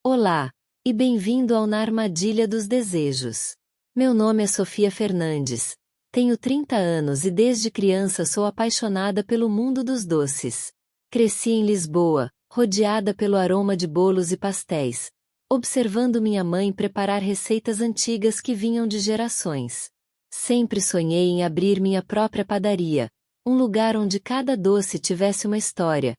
Olá, e bem-vindo ao Na Armadilha dos Desejos. Meu nome é Sofia Fernandes, tenho 30 anos e desde criança sou apaixonada pelo mundo dos doces. Cresci em Lisboa, rodeada pelo aroma de bolos e pastéis, observando minha mãe preparar receitas antigas que vinham de gerações. Sempre sonhei em abrir minha própria padaria, um lugar onde cada doce tivesse uma história,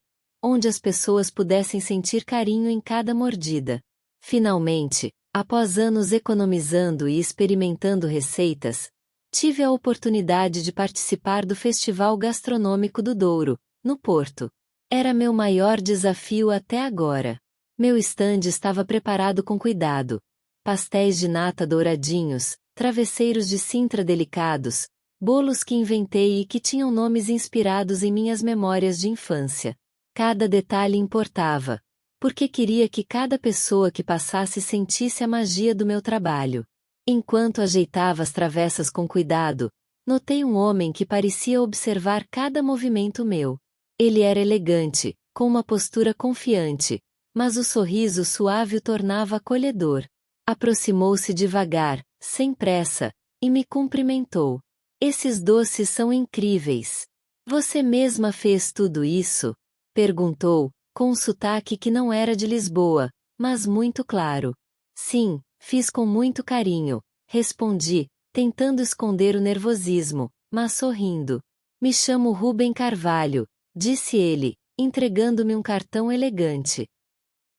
onde as pessoas pudessem sentir carinho em cada mordida. Finalmente, após anos economizando e experimentando receitas, tive a oportunidade de participar do Festival Gastronômico do Douro, no Porto. Era meu maior desafio até agora. Meu estande estava preparado com cuidado. Pastéis de nata douradinhos, travesseiros de Sintra delicados, bolos que inventei e que tinham nomes inspirados em minhas memórias de infância. Cada detalhe importava, porque queria que cada pessoa que passasse sentisse a magia do meu trabalho. Enquanto ajeitava as travessas com cuidado, notei um homem que parecia observar cada movimento meu. Ele era elegante, com uma postura confiante, mas o sorriso suave o tornava acolhedor. Aproximou-se devagar, sem pressa, e me cumprimentou. Esses doces são incríveis. Você mesma fez tudo isso? Perguntou, com um sotaque que não era de Lisboa, mas muito claro. Sim, fiz com muito carinho, respondi, tentando esconder o nervosismo, mas sorrindo. Me chamo Rubem Carvalho, disse ele, entregando-me um cartão elegante.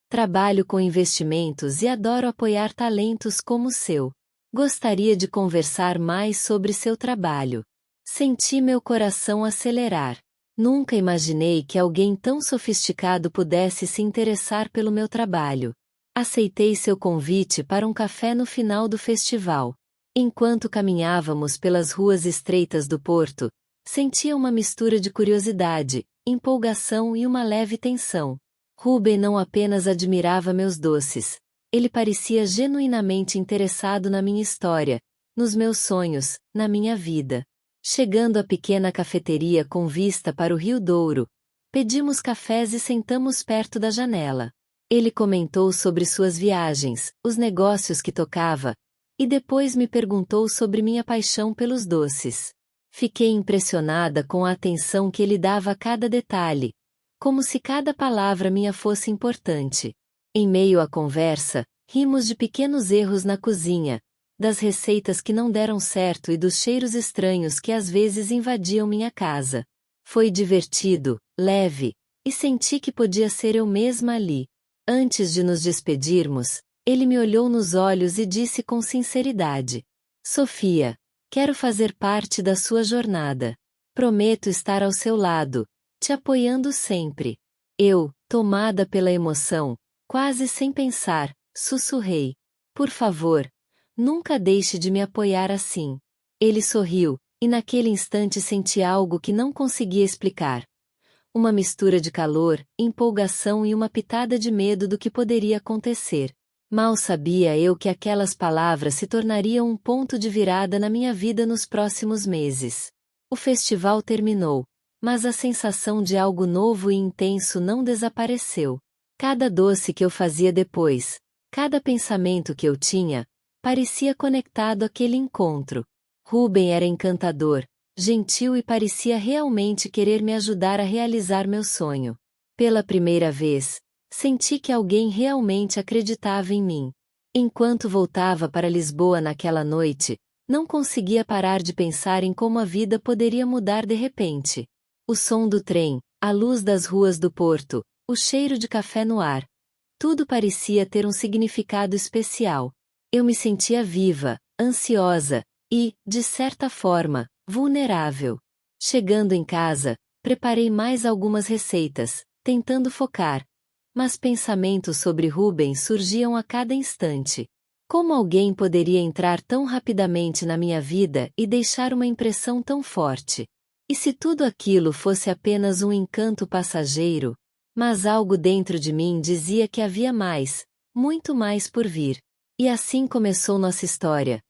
Trabalho com investimentos e adoro apoiar talentos como o seu. Gostaria de conversar mais sobre seu trabalho. Senti meu coração acelerar. Nunca imaginei que alguém tão sofisticado pudesse se interessar pelo meu trabalho. Aceitei seu convite para um café no final do festival. Enquanto caminhávamos pelas ruas estreitas do Porto, sentia uma mistura de curiosidade, empolgação e uma leve tensão. Rubem não apenas admirava meus doces, ele parecia genuinamente interessado na minha história, nos meus sonhos, na minha vida. Chegando à pequena cafeteria com vista para o Rio Douro, pedimos cafés e sentamos perto da janela. Ele comentou sobre suas viagens, os negócios que tocava, e depois me perguntou sobre minha paixão pelos doces. Fiquei impressionada com a atenção que ele dava a cada detalhe, como se cada palavra minha fosse importante. Em meio à conversa, rimos de pequenos erros na cozinha, das receitas que não deram certo e dos cheiros estranhos que às vezes invadiam minha casa. Foi divertido, leve, e senti que podia ser eu mesma ali. Antes de nos despedirmos, ele me olhou nos olhos e disse com sinceridade: Sofia, quero fazer parte da sua jornada. Prometo estar ao seu lado, te apoiando sempre. Eu, tomada pela emoção, quase sem pensar, sussurrei: Por favor, nunca deixe de me apoiar assim. Ele sorriu, e naquele instante senti algo que não conseguia explicar. Uma mistura de calor, empolgação e uma pitada de medo do que poderia acontecer. Mal sabia eu que aquelas palavras se tornariam um ponto de virada na minha vida nos próximos meses. O festival terminou, mas a sensação de algo novo e intenso não desapareceu. Cada doce que eu fazia depois, cada pensamento que eu tinha, parecia conectado àquele encontro. Rubem era encantador, gentil e parecia realmente querer me ajudar a realizar meu sonho. Pela primeira vez, senti que alguém realmente acreditava em mim. Enquanto voltava para Lisboa naquela noite, não conseguia parar de pensar em como a vida poderia mudar de repente. O som do trem, a luz das ruas do Porto, o cheiro de café no ar. Tudo parecia ter um significado especial. Eu me sentia viva, ansiosa e, de certa forma, vulnerável. Chegando em casa, preparei mais algumas receitas, tentando focar, mas pensamentos sobre Rubem surgiam a cada instante. Como alguém poderia entrar tão rapidamente na minha vida e deixar uma impressão tão forte? E se tudo aquilo fosse apenas um encanto passageiro? Mas algo dentro de mim dizia que havia mais, muito mais por vir. E assim começou nossa história.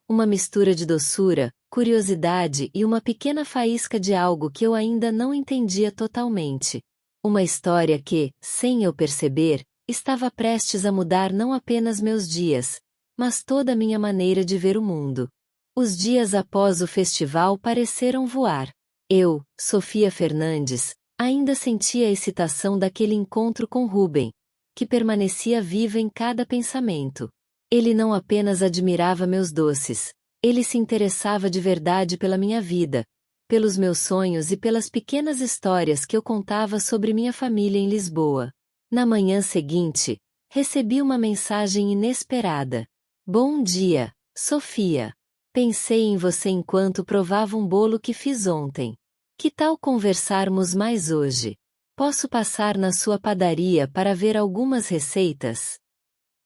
Uma mistura de doçura, curiosidade e uma pequena faísca de algo que eu ainda não entendia totalmente. Uma história que, sem eu perceber, Estava prestes a mudar não apenas meus dias, mas toda a minha maneira de ver o mundo. Os dias após o festival pareceram voar. Eu, Sofia Fernandes, ainda sentia a excitação daquele encontro com Ruben, que permanecia viva em cada pensamento. Ele não apenas admirava meus doces, ele se interessava de verdade pela minha vida, pelos meus sonhos e pelas pequenas histórias que eu contava sobre minha família em Lisboa. Na manhã seguinte, recebi uma mensagem inesperada. Bom dia, Sofia. Pensei em você enquanto provava um bolo que fiz ontem. Que tal conversarmos mais hoje? Posso passar na sua padaria para ver algumas receitas?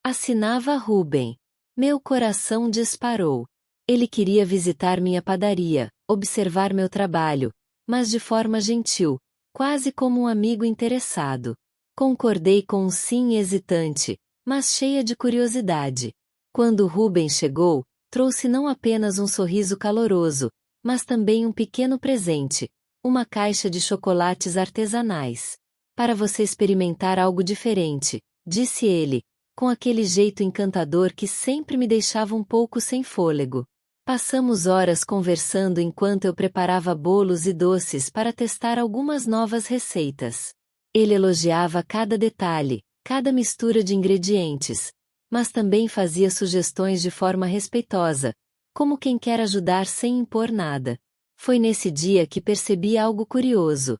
Assinava Ruben. Meu coração disparou. Ele queria visitar minha padaria, observar meu trabalho, mas de forma gentil, quase como um amigo interessado. Concordei com um sim hesitante, mas cheia de curiosidade. Quando Ruben chegou, trouxe não apenas um sorriso caloroso, mas também um pequeno presente, uma caixa de chocolates artesanais. Para você experimentar algo diferente, disse ele, com aquele jeito encantador que sempre me deixava um pouco sem fôlego. Passamos horas conversando enquanto eu preparava bolos e doces para testar algumas novas receitas. Ele elogiava cada detalhe, cada mistura de ingredientes, mas também fazia sugestões de forma respeitosa, como quem quer ajudar sem impor nada. Foi nesse dia que percebi algo curioso.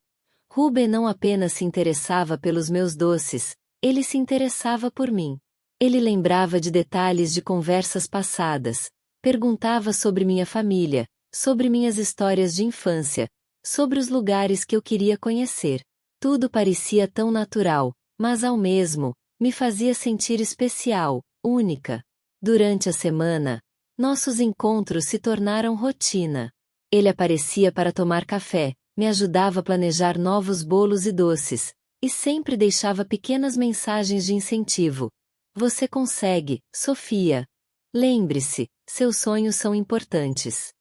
Ruben não apenas se interessava pelos meus doces, ele se interessava por mim. Ele lembrava de detalhes de conversas passadas, perguntava sobre minha família, sobre minhas histórias de infância, sobre os lugares que eu queria conhecer. Tudo parecia tão natural, mas ao mesmo, me fazia sentir especial, única. Durante a semana, nossos encontros se tornaram rotina. Ele aparecia para tomar café, me ajudava a planejar novos bolos e doces, e sempre deixava pequenas mensagens de incentivo. Você consegue, Sofia. Lembre-se, seus sonhos são importantes.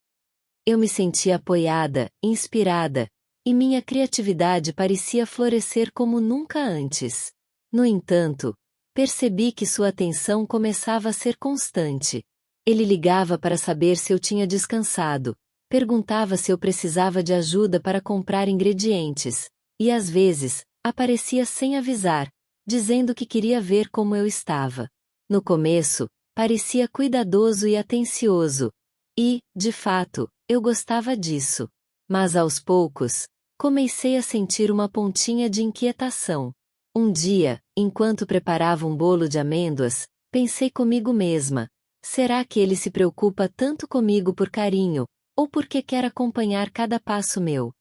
Eu me sentia apoiada, inspirada, e minha criatividade parecia florescer como nunca antes. No entanto, percebi que sua atenção começava a ser constante. Ele ligava para saber se eu tinha descansado, perguntava se eu precisava de ajuda para comprar ingredientes, e às vezes, aparecia sem avisar, dizendo que queria ver como eu estava. No começo, parecia cuidadoso e atencioso, e, de fato, eu gostava disso. Mas aos poucos, comecei a sentir uma pontinha de inquietação. Um dia, enquanto preparava um bolo de amêndoas, pensei comigo mesma: será que ele se preocupa tanto comigo por carinho, ou porque quer acompanhar cada passo meu?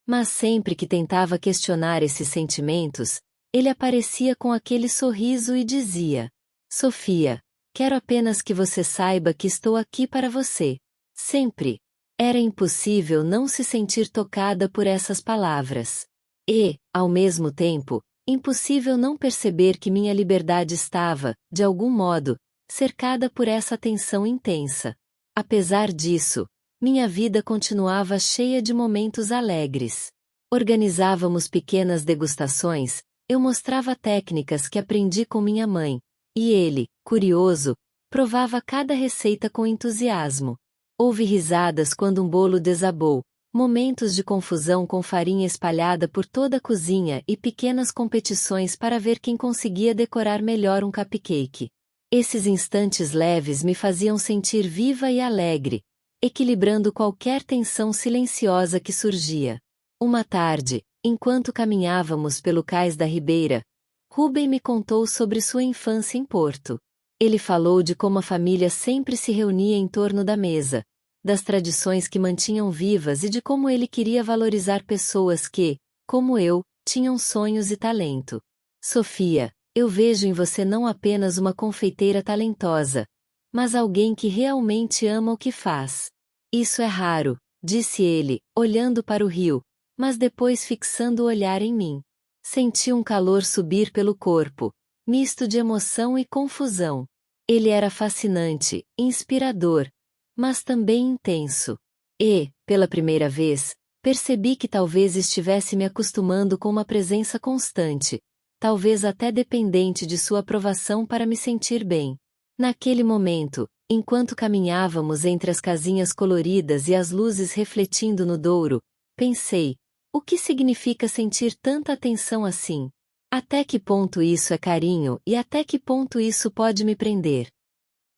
Mas sempre que tentava questionar esses sentimentos, ele aparecia com aquele sorriso e dizia: Sofia, quero apenas que você saiba que estou aqui para você. Sempre. Era impossível não se sentir tocada por essas palavras. E, ao mesmo tempo, impossível não perceber que minha liberdade estava, de algum modo, cercada por essa atenção intensa. Apesar disso, minha vida continuava cheia de momentos alegres. Organizávamos pequenas degustações, eu mostrava técnicas que aprendi com minha mãe, e ele, curioso, provava cada receita com entusiasmo. Houve risadas quando um bolo desabou, momentos de confusão com farinha espalhada por toda a cozinha e pequenas competições para ver quem conseguia decorar melhor um cupcake. Esses instantes leves me faziam sentir viva e alegre, equilibrando qualquer tensão silenciosa que surgia. Uma tarde, enquanto caminhávamos pelo cais da Ribeira, Ruben me contou sobre sua infância em Porto. Ele falou de como a família sempre se reunia em torno da mesa, das tradições que mantinham vivas e de como ele queria valorizar pessoas que, como eu, tinham sonhos e talento. Sofia, eu vejo em você não apenas uma confeiteira talentosa, mas alguém que realmente ama o que faz. Isso é raro, disse ele, olhando para o rio, mas depois fixando o olhar em mim. Senti um calor subir pelo corpo, misto de emoção e confusão. Ele era fascinante, inspirador, mas também intenso. E, pela primeira vez, percebi que talvez estivesse me acostumando com uma presença constante, talvez até dependente de sua aprovação para me sentir bem. Naquele momento, enquanto caminhávamos entre as casinhas coloridas e as luzes refletindo no Douro, pensei: o que significa sentir tanta atenção assim? Até que ponto isso é carinho e até que ponto isso pode me prender?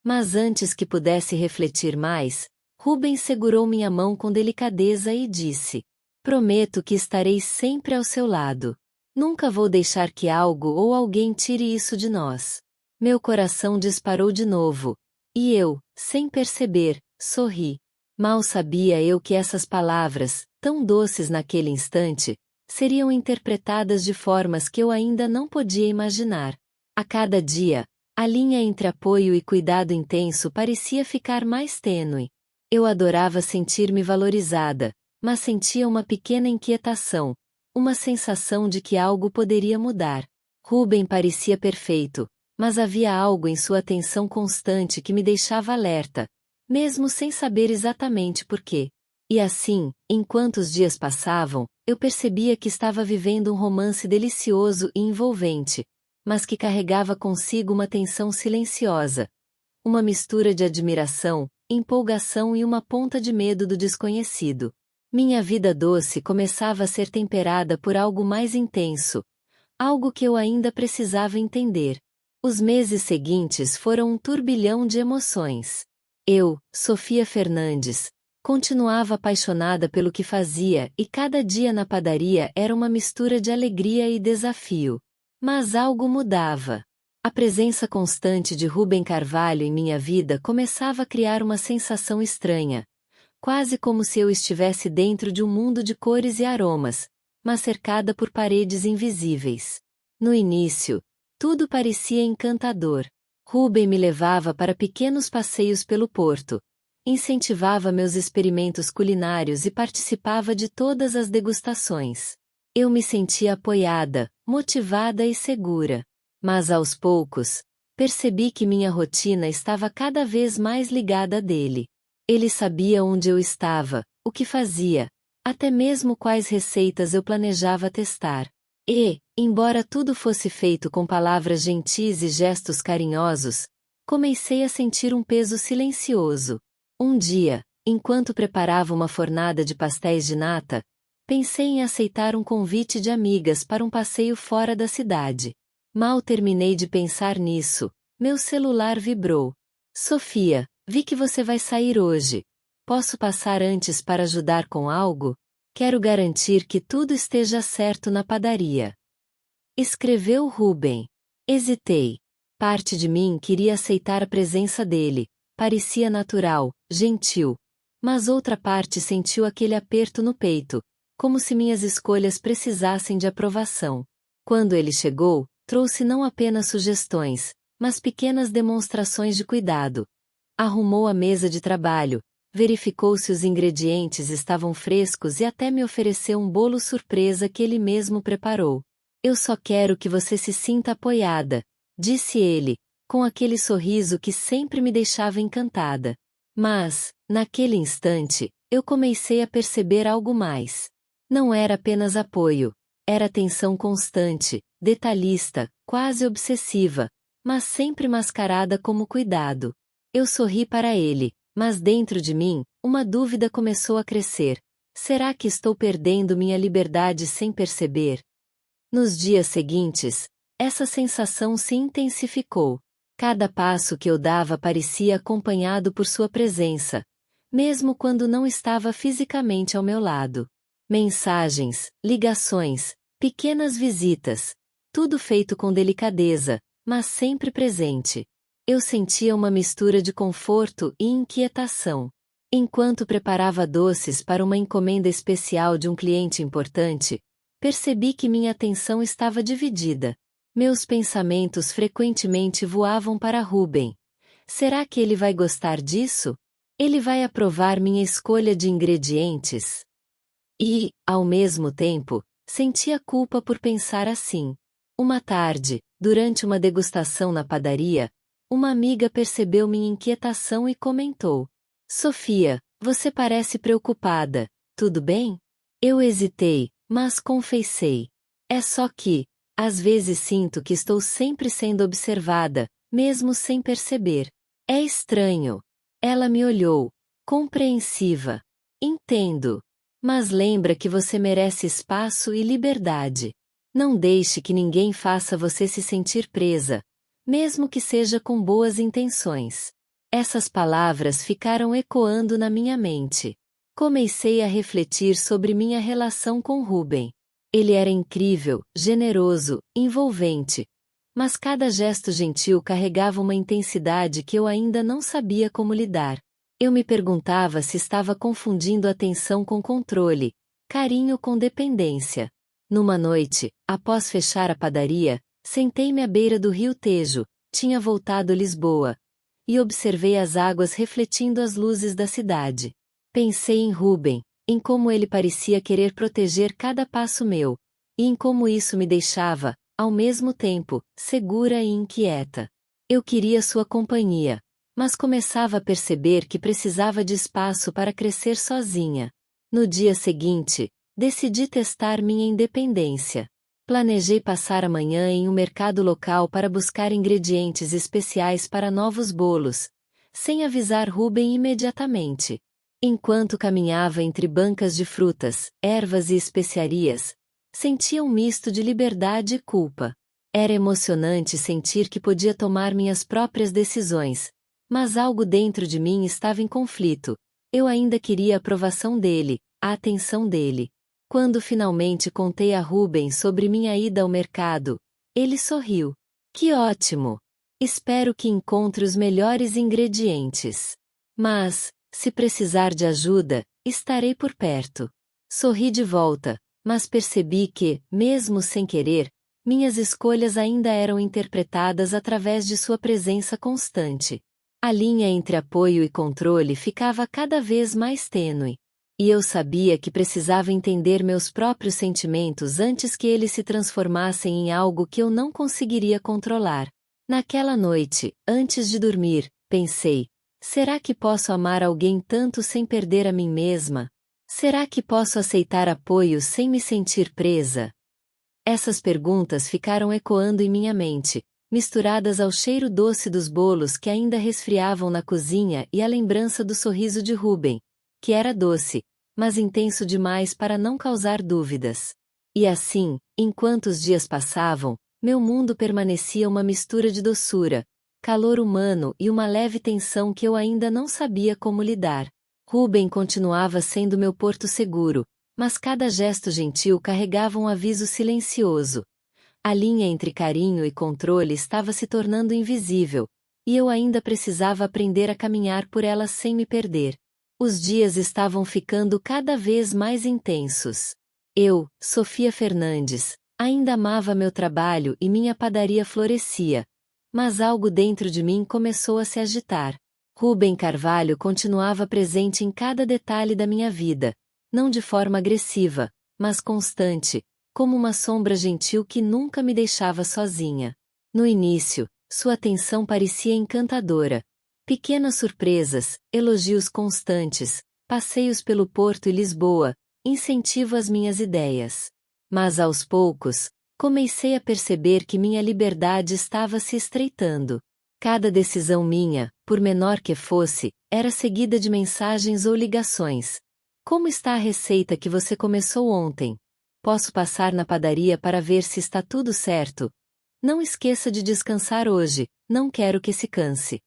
Mas antes que pudesse refletir mais, Rubens segurou minha mão com delicadeza e disse: prometo que estarei sempre ao seu lado. Nunca vou deixar que algo ou alguém tire isso de nós. Meu coração disparou de novo. E eu, sem perceber, sorri. Mal sabia eu que essas palavras, tão doces naquele instante, seriam interpretadas de formas que eu ainda não podia imaginar. A cada dia, a linha entre apoio e cuidado intenso parecia ficar mais tênue. Eu adorava sentir-me valorizada, mas sentia uma pequena inquietação, uma sensação de que algo poderia mudar. Ruben parecia perfeito, mas havia algo em sua atenção constante que me deixava alerta, mesmo sem saber exatamente por quê. E assim, enquanto os dias passavam, eu percebia que estava vivendo um romance delicioso e envolvente, mas que carregava consigo uma tensão silenciosa, uma mistura de admiração, empolgação e uma ponta de medo do desconhecido. Minha vida doce começava a ser temperada por algo mais intenso, algo que eu ainda precisava entender. Os meses seguintes foram um turbilhão de emoções. Eu, Sofia Fernandes, continuava apaixonada pelo que fazia e cada dia na padaria era uma mistura de alegria e desafio. Mas algo mudava. A presença constante de Rubem Carvalho em minha vida começava a criar uma sensação estranha, quase como se eu estivesse dentro de um mundo de cores e aromas, mas cercada por paredes invisíveis. No início, tudo parecia encantador. Rubem me levava para pequenos passeios pelo porto, incentivava meus experimentos culinários e participava de todas as degustações. Eu me sentia apoiada, motivada e segura. Mas aos poucos, percebi que minha rotina estava cada vez mais ligada a dele. Ele sabia onde eu estava, o que fazia, até mesmo quais receitas eu planejava testar. E, embora tudo fosse feito com palavras gentis e gestos carinhosos, comecei a sentir um peso silencioso. Um dia, enquanto preparava uma fornada de pastéis de nata, pensei em aceitar um convite de amigas para um passeio fora da cidade. Mal terminei de pensar nisso, meu celular vibrou. Sofia, vi que você vai sair hoje. Posso passar antes para ajudar com algo? Quero garantir que tudo esteja certo na padaria. Escreveu Rubem. Hesitei. Parte de mim queria aceitar a presença dele, parecia natural, gentil. Mas outra parte sentiu aquele aperto no peito, como se minhas escolhas precisassem de aprovação. Quando ele chegou, trouxe não apenas sugestões, mas pequenas demonstrações de cuidado. Arrumou a mesa de trabalho, verificou se os ingredientes estavam frescos e até me ofereceu um bolo surpresa que ele mesmo preparou. Eu só quero que você se sinta apoiada, disse ele, com aquele sorriso que sempre me deixava encantada. Mas, naquele instante, eu comecei a perceber algo mais. Não era apenas apoio, era atenção constante, detalhista, quase obsessiva, mas sempre mascarada como cuidado. Eu sorri para ele, mas dentro de mim, uma dúvida começou a crescer. Será que estou perdendo minha liberdade sem perceber? Nos dias seguintes, essa sensação se intensificou. Cada passo que eu dava parecia acompanhado por sua presença, mesmo quando não estava fisicamente ao meu lado. Mensagens, ligações, pequenas visitas, tudo feito com delicadeza, mas sempre presente. Eu sentia uma mistura de conforto e inquietação. Enquanto preparava doces para uma encomenda especial de um cliente importante, percebi que minha atenção estava dividida. Meus pensamentos frequentemente voavam para Rubem. Será que ele vai gostar disso? Ele vai aprovar minha escolha de ingredientes? E, ao mesmo tempo, sentia culpa por pensar assim. Uma tarde, durante uma degustação na padaria, uma amiga percebeu minha inquietação e comentou: Sofia, você parece preocupada, tudo bem? Eu hesitei, mas confessei. É só que, Às vezes sinto que estou sempre sendo observada, mesmo sem perceber. É estranho. Ela me olhou, compreensiva. Entendo. Mas lembra que você merece espaço e liberdade. Não deixe que ninguém faça você se sentir presa, mesmo que seja com boas intenções. Essas palavras ficaram ecoando na minha mente. Comecei a refletir sobre minha relação com Ruben. Ele era incrível, generoso, envolvente. Mas cada gesto gentil carregava uma intensidade que eu ainda não sabia como lidar. Eu me perguntava se estava confundindo atenção com controle, carinho com dependência. Numa noite, após fechar a padaria, sentei-me à beira do rio Tejo, tinha voltado Lisboa, e observei as águas refletindo as luzes da cidade. Pensei em Ruben, em como ele parecia querer proteger cada passo meu, e em como isso me deixava, ao mesmo tempo, segura e inquieta. Eu queria sua companhia, mas começava a perceber que precisava de espaço para crescer sozinha. No dia seguinte, decidi testar minha independência. Planejei passar a manhã em um mercado local para buscar ingredientes especiais para novos bolos, sem avisar Ruben imediatamente. Enquanto caminhava entre bancas de frutas, ervas e especiarias, sentia um misto de liberdade e culpa. Era emocionante sentir que podia tomar minhas próprias decisões, mas algo dentro de mim estava em conflito. Eu ainda queria a aprovação dele, a atenção dele. Quando finalmente contei a Ruben sobre minha ida ao mercado, ele sorriu. Que ótimo! Espero que encontre os melhores ingredientes. Mas, se precisar de ajuda, estarei por perto. Sorri de volta, mas percebi que, mesmo sem querer, minhas escolhas ainda eram interpretadas através de sua presença constante. A linha entre apoio e controle ficava cada vez mais tênue. E eu sabia que precisava entender meus próprios sentimentos antes que eles se transformassem em algo que eu não conseguiria controlar. Naquela noite, antes de dormir, pensei: será que posso amar alguém tanto sem perder a mim mesma? Será que posso aceitar apoio sem me sentir presa? Essas perguntas ficaram ecoando em minha mente, misturadas ao cheiro doce dos bolos que ainda resfriavam na cozinha e à lembrança do sorriso de Ruben, que era doce, mas intenso demais para não causar dúvidas. E assim, enquanto os dias passavam, meu mundo permanecia uma mistura de doçura, calor humano e uma leve tensão que eu ainda não sabia como lidar. Ruben continuava sendo meu porto seguro, mas cada gesto gentil carregava um aviso silencioso. A linha entre carinho e controle estava se tornando invisível, e eu ainda precisava aprender a caminhar por ela sem me perder. Os dias estavam ficando cada vez mais intensos. Eu, Sofia Fernandes, ainda amava meu trabalho e minha padaria florescia, mas algo dentro de mim começou a se agitar. Ruben Carvalho continuava presente em cada detalhe da minha vida, não de forma agressiva, mas constante, como uma sombra gentil que nunca me deixava sozinha. No início, sua atenção parecia encantadora. Pequenas surpresas, elogios constantes, passeios pelo Porto e Lisboa, incentivo às minhas ideias. Mas aos poucos, comecei a perceber que minha liberdade estava se estreitando. Cada decisão minha, por menor que fosse, era seguida de mensagens ou ligações. Como está a receita que você começou ontem? Posso passar na padaria para ver se está tudo certo? Não esqueça de descansar hoje, não quero que se canse.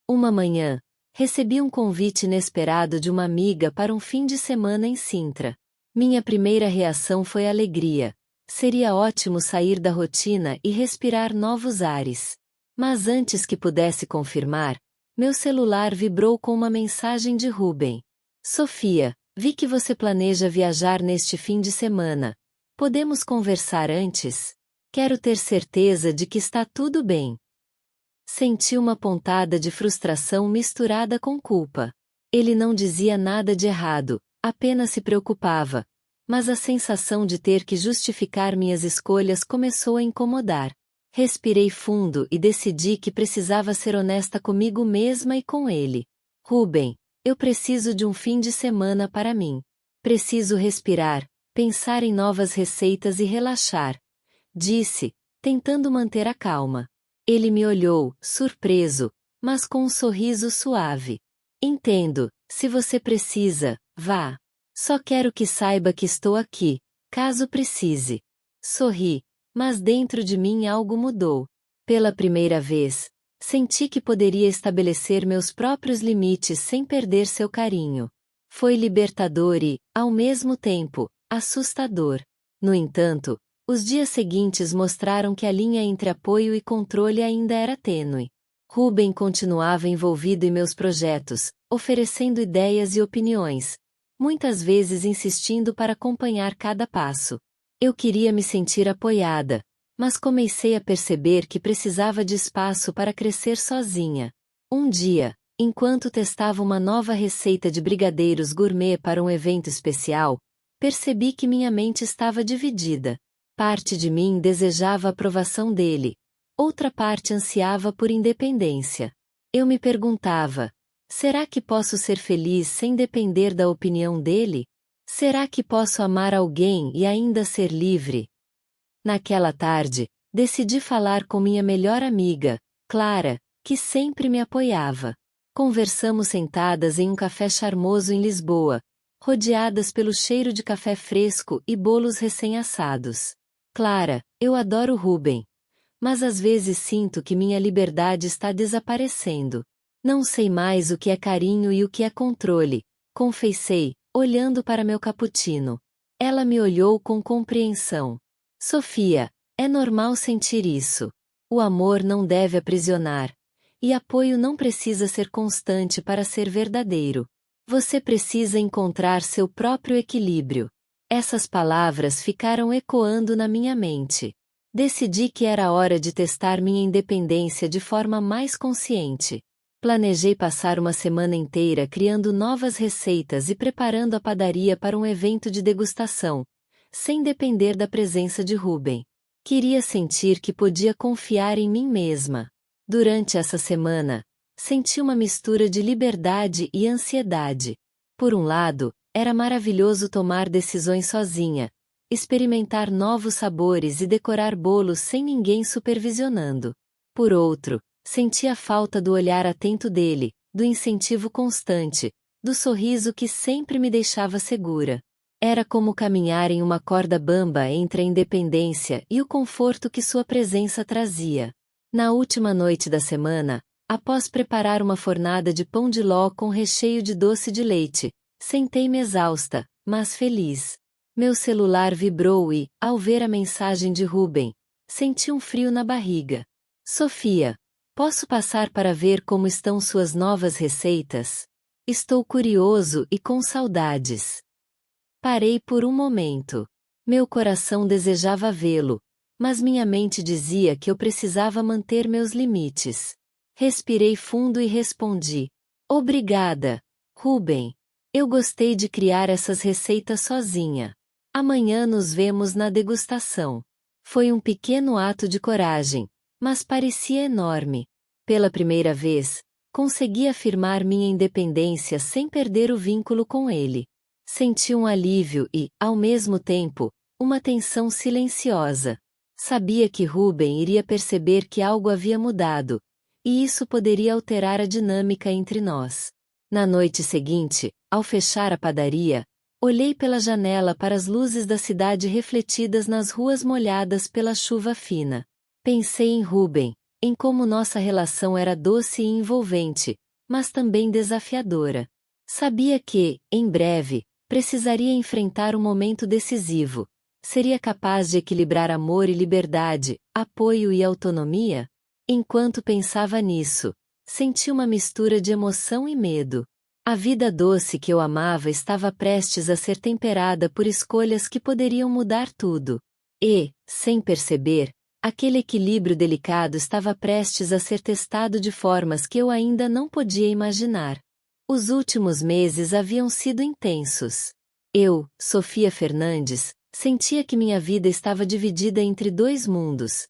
Uma manhã, recebi um convite inesperado de uma amiga para um fim de semana em Sintra. Minha primeira reação foi alegria. Seria ótimo sair da rotina e respirar novos ares. Mas antes que pudesse confirmar, meu celular vibrou com uma mensagem de Ruben. Sofia, vi que você planeja viajar neste fim de semana. Podemos conversar antes? Quero ter certeza de que está tudo bem. Senti uma pontada de frustração misturada com culpa. Ele não dizia nada de errado, apenas se preocupava. Mas a sensação de ter que justificar minhas escolhas começou a incomodar. Respirei fundo e decidi que precisava ser honesta comigo mesma e com ele. Ruben, eu preciso de um fim de semana para mim. Preciso respirar, pensar em novas receitas e relaxar. disse, tentando manter a calma. Ele me olhou, surpreso, mas com um sorriso suave. Entendo, se você precisa, vá. Só quero que saiba que estou aqui, caso precise. Sorri, mas dentro de mim algo mudou. Pela primeira vez, senti que poderia estabelecer meus próprios limites sem perder seu carinho. Foi libertador e, ao mesmo tempo, assustador. No entanto, os dias seguintes mostraram que a linha entre apoio e controle ainda era tênue. Ruben continuava envolvido em meus projetos, oferecendo ideias e opiniões, muitas vezes insistindo para acompanhar cada passo. Eu queria me sentir apoiada, mas comecei a perceber que precisava de espaço para crescer sozinha. Um dia, enquanto testava uma nova receita de brigadeiros gourmet para um evento especial, percebi que minha mente estava dividida. Parte de mim desejava a aprovação dele, outra parte ansiava por independência. Eu me perguntava: será que posso ser feliz sem depender da opinião dele? Será que posso amar alguém e ainda ser livre? Naquela tarde, decidi falar com minha melhor amiga, Clara, que sempre me apoiava. Conversamos sentadas em um café charmoso em Lisboa, rodeadas pelo cheiro de café fresco e bolos recém-assados. Clara, eu adoro Ruben. Mas às vezes sinto que minha liberdade está desaparecendo. Não sei mais o que é carinho e o que é controle, confessei, olhando para meu cappuccino. Ela me olhou com compreensão. Sofia, é normal sentir isso. O amor não deve aprisionar. E apoio não precisa ser constante para ser verdadeiro. Você precisa encontrar seu próprio equilíbrio. Essas palavras ficaram ecoando na minha mente. Decidi que era hora de testar minha independência de forma mais consciente. Planejei passar uma semana inteira criando novas receitas e preparando a padaria para um evento de degustação, sem depender da presença de Ruben. Queria sentir que podia confiar em mim mesma. Durante essa semana, senti uma mistura de liberdade e ansiedade. Por um lado, era maravilhoso tomar decisões sozinha, experimentar novos sabores e decorar bolos sem ninguém supervisionando. Por outro, senti a falta do olhar atento dele, do incentivo constante, do sorriso que sempre me deixava segura. Era como caminhar em uma corda bamba entre a independência e o conforto que sua presença trazia. Na última noite da semana, após preparar uma fornada de pão de ló com recheio de doce de leite, sentei-me exausta, mas feliz. Meu celular vibrou e, ao ver a mensagem de Ruben, senti um frio na barriga. Sofia, posso passar para ver como estão suas novas receitas? Estou curioso e com saudades. Parei por um momento. Meu coração desejava vê-lo, mas minha mente dizia que eu precisava manter meus limites. Respirei fundo e respondi: obrigada, Ruben. Eu gostei de criar essas receitas sozinha. Amanhã nos vemos na degustação. Foi um pequeno ato de coragem, mas parecia enorme. Pela primeira vez, consegui afirmar minha independência sem perder o vínculo com ele. Senti um alívio e, ao mesmo tempo, uma tensão silenciosa. Sabia que Ruben iria perceber que algo havia mudado, e isso poderia alterar a dinâmica entre nós. Na noite seguinte, ao fechar a padaria, olhei pela janela para as luzes da cidade refletidas nas ruas molhadas pela chuva fina. Pensei em Ruben, em como nossa relação era doce e envolvente, mas também desafiadora. Sabia que, em breve, precisaria enfrentar um momento decisivo. Seria capaz de equilibrar amor e liberdade, apoio e autonomia? Enquanto pensava nisso, senti uma mistura de emoção e medo. A vida doce que eu amava estava prestes a ser temperada por escolhas que poderiam mudar tudo. E, sem perceber, aquele equilíbrio delicado estava prestes a ser testado de formas que eu ainda não podia imaginar. Os últimos meses haviam sido intensos. Eu, Sofia Fernandes, sentia que minha vida estava dividida entre dois mundos.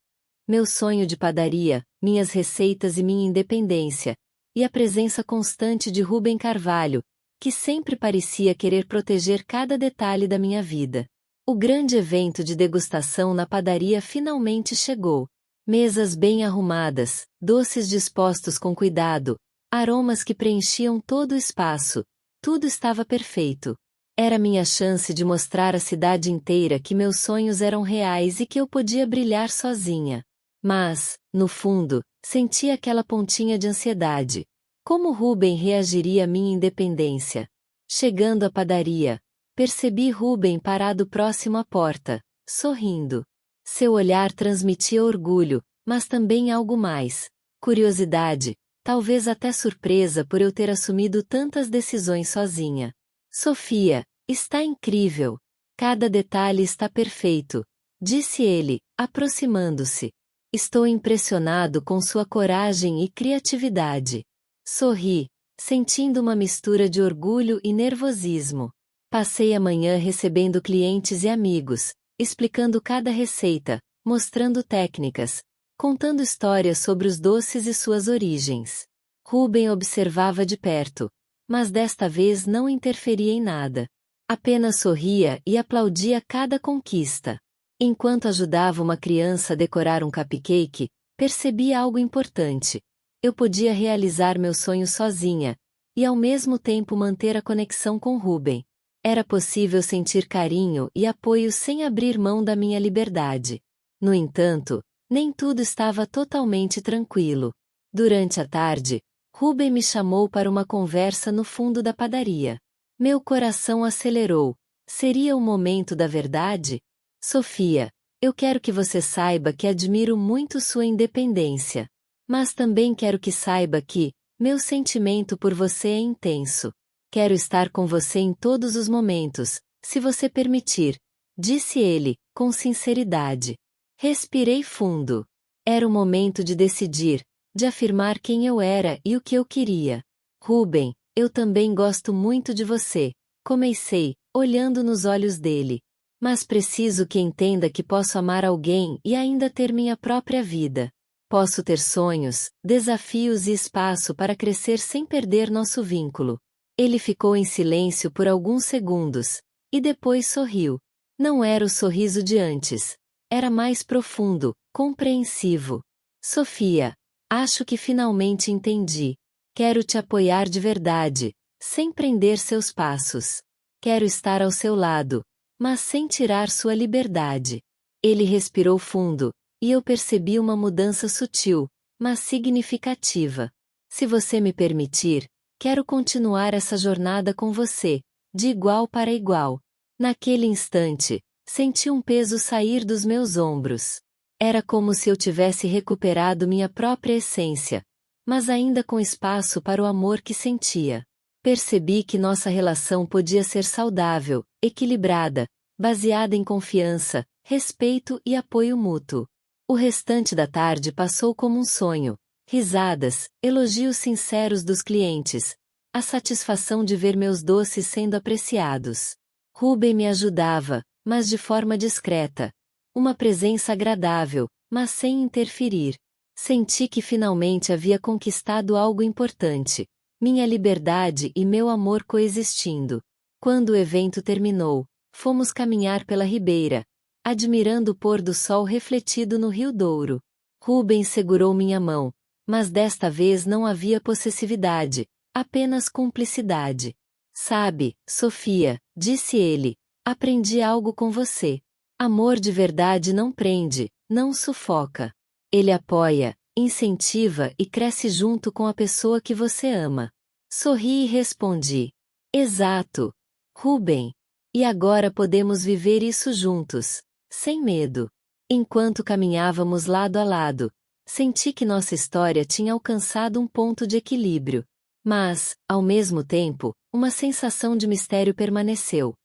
Meu sonho de padaria, minhas receitas e minha independência, e a presença constante de Ruben Carvalho, que sempre parecia querer proteger cada detalhe da minha vida. O grande evento de degustação na padaria finalmente chegou. Mesas bem arrumadas, doces dispostos com cuidado, aromas que preenchiam todo o espaço. Tudo estava perfeito. Era minha chance de mostrar à cidade inteira que meus sonhos eram reais e que eu podia brilhar sozinha. Mas, no fundo, sentia aquela pontinha de ansiedade. Como Ruben reagiria à minha independência? Chegando à padaria, percebi Ruben parado próximo à porta, sorrindo. Seu olhar transmitia orgulho, mas também algo mais. Curiosidade, talvez até surpresa por eu ter assumido tantas decisões sozinha. Sofia, está incrível. Cada detalhe está perfeito, disse ele, aproximando-se. Estou impressionado com sua coragem e criatividade. Sorri, sentindo uma mistura de orgulho e nervosismo. Passei a manhã recebendo clientes e amigos, explicando cada receita, mostrando técnicas, contando histórias sobre os doces e suas origens. Ruben observava de perto, mas desta vez não interferia em nada. Apenas sorria e aplaudia cada conquista. Enquanto ajudava uma criança a decorar um cupcake, percebi algo importante. Eu podia realizar meu sonho sozinha, e ao mesmo tempo manter a conexão com Ruben. Era possível sentir carinho e apoio sem abrir mão da minha liberdade. No entanto, nem tudo estava totalmente tranquilo. Durante a tarde, Ruben me chamou para uma conversa no fundo da padaria. Meu coração acelerou. Seria o momento da verdade? Sofia, eu quero que você saiba que admiro muito sua independência. Mas também quero que saiba que, meu sentimento por você é intenso. Quero estar com você em todos os momentos, se você permitir, disse ele, com sinceridade. Respirei fundo. Era o momento de decidir, de afirmar quem eu era e o que eu queria. Ruben, eu também gosto muito de você, comecei, olhando nos olhos dele. Mas preciso que entenda que posso amar alguém e ainda ter minha própria vida. Posso ter sonhos, desafios e espaço para crescer sem perder nosso vínculo. Ele ficou em silêncio por alguns segundos, e depois sorriu. Não era o sorriso de antes. Era mais profundo, compreensivo. Sofia, acho que finalmente entendi. Quero te apoiar de verdade, sem prender seus passos. Quero estar ao seu lado, mas sem tirar sua liberdade. Ele respirou fundo, e eu percebi uma mudança sutil, mas significativa. Se você me permitir, quero continuar essa jornada com você, de igual para igual. Naquele instante, senti um peso sair dos meus ombros. Era como se eu tivesse recuperado minha própria essência, mas ainda com espaço para o amor que sentia. Percebi que nossa relação podia ser saudável, equilibrada, baseada em confiança, respeito e apoio mútuo. O restante da tarde passou como um sonho. Risadas, elogios sinceros dos clientes, a satisfação de ver meus doces sendo apreciados. Ruben me ajudava, mas de forma discreta. Uma presença agradável, mas sem interferir. Senti que finalmente havia conquistado algo importante. Minha liberdade e meu amor coexistindo. Quando o evento terminou, fomos caminhar pela ribeira, admirando o pôr do sol refletido no Rio Douro. Ruben segurou minha mão, mas desta vez não havia possessividade, apenas cumplicidade. Sabe, Sofia, disse ele, aprendi algo com você. Amor de verdade não prende, não sufoca. Ele apoia, incentiva e cresce junto com a pessoa que você ama. Sorri e respondi. Exato. Ruben. E agora podemos viver isso juntos, sem medo. Enquanto caminhávamos lado a lado, senti que nossa história tinha alcançado um ponto de equilíbrio. Mas, ao mesmo tempo, uma sensação de mistério permaneceu.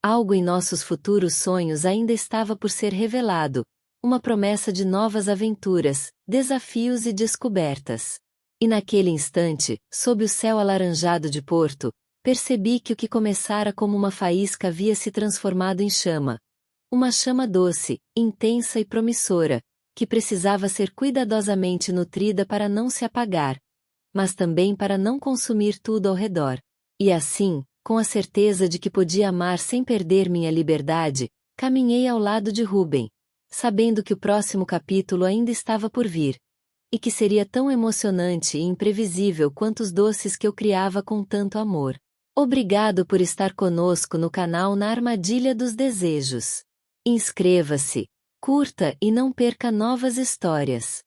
Algo em nossos futuros sonhos ainda estava por ser revelado, uma promessa de novas aventuras, desafios e descobertas. E naquele instante, sob o céu alaranjado de Porto, percebi que o que começara como uma faísca havia se transformado em chama. Uma chama doce, intensa e promissora, que precisava ser cuidadosamente nutrida para não se apagar, mas também para não consumir tudo ao redor. E assim, com a certeza de que podia amar sem perder minha liberdade, Caminhei ao lado de Ruben, sabendo que o próximo capítulo ainda estava por vir, e que seria tão emocionante e imprevisível quanto os doces que eu criava com tanto amor. Obrigado por estar conosco no canal Na Armadilha dos Desejos. Inscreva-se, curta e não perca novas histórias.